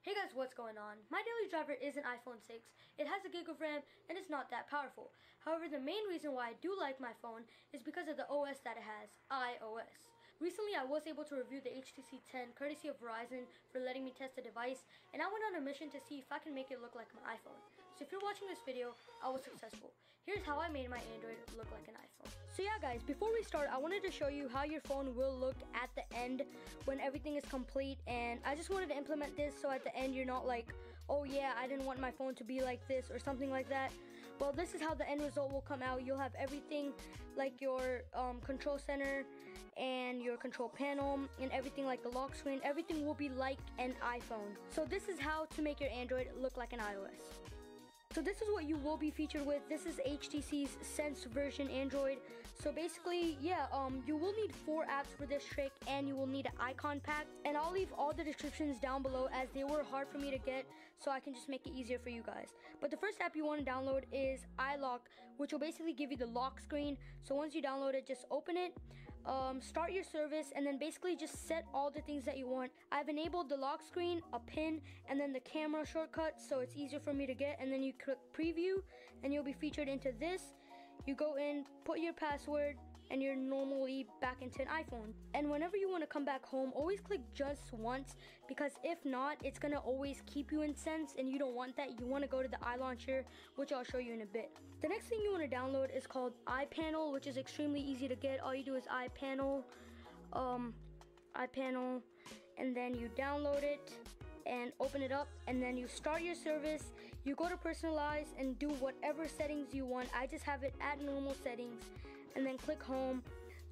Hey guys, what's going on? My daily driver is an iPhone 6. It has a gig of RAM and it's not that powerful. However, the main reason why I do like my phone is because of the OS that it has, iOS. Recently, I was able to review the HTC 10 courtesy of Verizon for letting me test the device, and I went on a mission to see if I can make it look like my iPhone. So if you're watching this video, I was successful. Here's how I made my Android look like an iPhone. So yeah guys, before we start, I wanted to show you how your phone will look at the end when everything is complete, and I just wanted to implement this so at the end you're not like, oh yeah, I didn't want my phone to be like this or something like that. Well, this is how the end result will come out. You'll have everything like your control center and your control panel and everything like the lock screen. Everything will be like an iPhone. So this is how to make your Android look like an iOS. So this is what you will be featured with. This is HTC's Sense version Android. So basically, yeah, you will need 4 apps for this trick, and you will need an icon pack. And I'll leave all the descriptions down below as they were hard for me to get, so I can just make it easier for you guys. But the first app you want to download is iLock, which will basically give you the lock screen. So once you download it, just open it, start your service, and then basically just set all the things that you want. I've enabled the lock screen, a pin, and then the camera shortcut, so it's easier for me to get. And then you click preview and you'll be featured into this. You go in, put your password, and you're normally back into an iPhone. And whenever you want to come back home, always click just once, because if not, it's gonna always keep you in Sense, and you don't want that. You want to go to the iLauncher, which I'll show you in a bit. The next thing you want to download is called iPanel, which is extremely easy to get. All you do is iPanel, and then you download it and open it up, and then you start your service. You go to personalize and do whatever settings you want. I just have it at normal settings, and then click home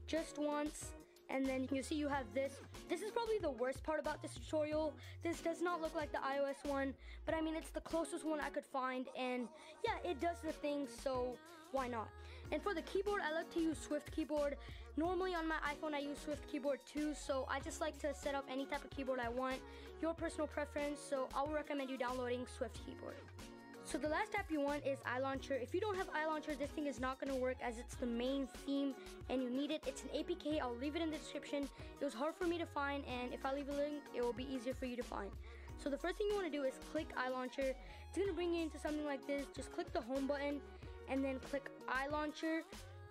just once, and then you see you have this. This is probably the worst part about this tutorial. This does not look like the iOS one, but I mean, it's the closest one I could find, and yeah, it does the thing, so why not? And for the keyboard, I like to use Swift keyboard. Normally on my iPhone I use Swift keyboard too, so I just like to set up any type of keyboard I want. Your personal preference, so I will recommend you downloading Swift keyboard. So the last app you want is iLauncher. If you don't have iLauncher, this thing is not going to work as it's the main theme and you need it. It's an APK. I'll leave it in the description. It was hard for me to find, and if I leave a link, it will be easier for you to find. So the first thing you want to do is click iLauncher. It's going to bring you into something like this. Just click the home button and then click iLauncher,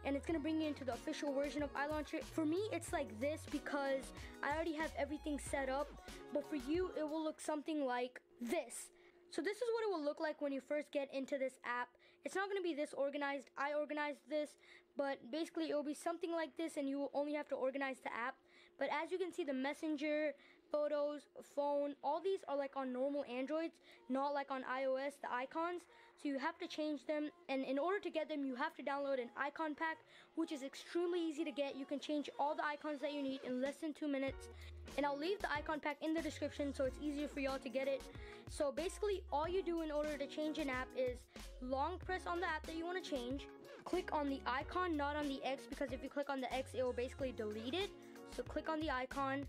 and it's going to bring you into the official version of iLauncher. For me, it's like this because I already have everything set up, but for you, it will look something like this. So this is what it will look like when you first get into this app. It's not going to be this organized. I organized this, but basically it will be something like this, and you will only have to organize the app. But as you can see, the Messenger, Photos, Phone, all these are like on normal Androids, not like on iOS, the icons. So you have to change them, and in order to get them, you have to download an icon pack, which is extremely easy to get. You can change all the icons that you need in less than 2 minutes. And I'll leave the icon pack in the description so it's easier for y'all to get it. So basically, all you do in order to change an app is long press on the app that you want to change, click on the icon, not on the X, because if you click on the X, it will basically delete it. So click on the icon,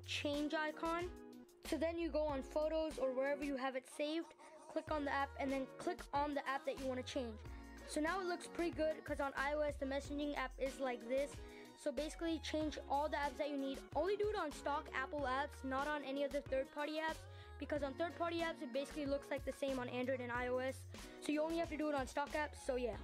change icon. So then you go on Photos or wherever you have it saved, click on the app, and then click on the app that you want to change. So now it looks pretty good because on iOS, the messaging app is like this. So basically, change all the apps that you need. Only do it on stock Apple apps, not on any of the third-party apps, because on third-party apps, it basically looks like the same on Android and iOS. So you only have to do it on stock apps, so yeah.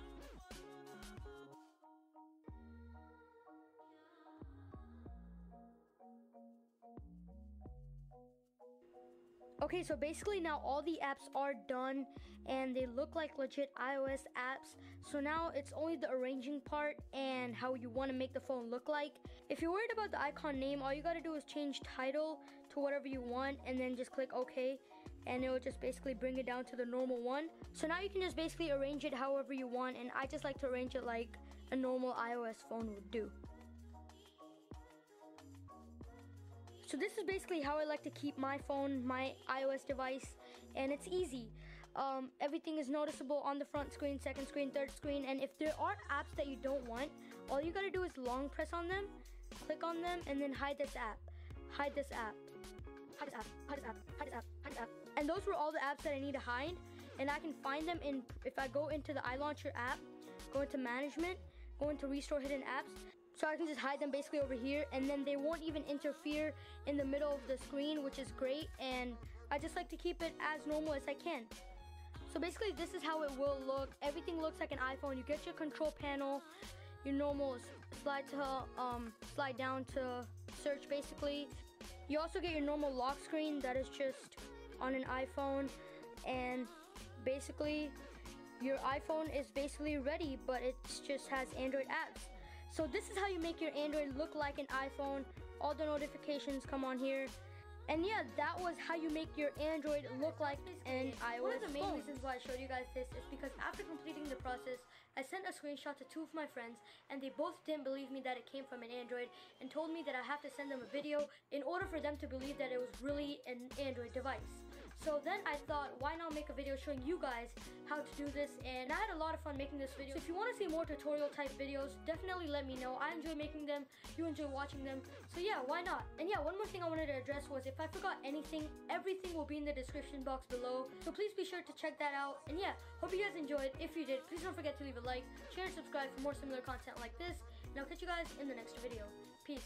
Okay, so basically now all the apps are done and they look like legit iOS apps. So now it's only the arranging part and how you want to make the phone look like. If you're worried about the icon name, all you got to do is change title to whatever you want and then just click OK, and it will just basically bring it down to the normal one. So now you can just basically arrange it however you want, and I just like to arrange it like a normal iOS phone would do. So this is basically how I like to keep my phone, my iOS device, and it's easy. Everything is noticeable on the front screen, second screen, third screen, and if there are apps that you don't want, all you gotta do is long press on them, click on them, and then hide this app, hide this app, hide this app, hide this app, hide this app, hide this app. And those were all the apps that I need to hide, and I can find them in, if I go into the iLauncher app, go into management, go into restore hidden apps, So I can just hide them basically over here, and then they won't even interfere in the middle of the screen, which is great. And I just like to keep it as normal as I can. So basically this is how it will look. Everything looks like an iPhone. You get your control panel, your normal slide down to search basically. You also get your normal lock screen that is just on an iPhone, and basically your iPhone is basically ready, but it just has Android apps. So this is how you make your Android look like an iPhone. All the notifications come on here. And yeah, that was how you make your Android look like an iOS. One of the main reasons why I showed you guys this is because after completing the process, I sent a screenshot to 2 of my friends, and they both didn't believe me that it came from an Android and told me that I have to send them a video in order for them to believe that it was really an Android device. So then I thought, why not make a video showing you guys how to do this, and I had a lot of fun making this video. So if you want to see more tutorial type videos, definitely let me know. I enjoy making them, you enjoy watching them, so yeah, why not? And yeah, one more thing I wanted to address was if I forgot anything, everything will be in the description box below, so please be sure to check that out. And yeah, hope you guys enjoyed. If you did, please don't forget to leave a like, share, and subscribe for more similar content like this, and I'll catch you guys in the next video. Peace.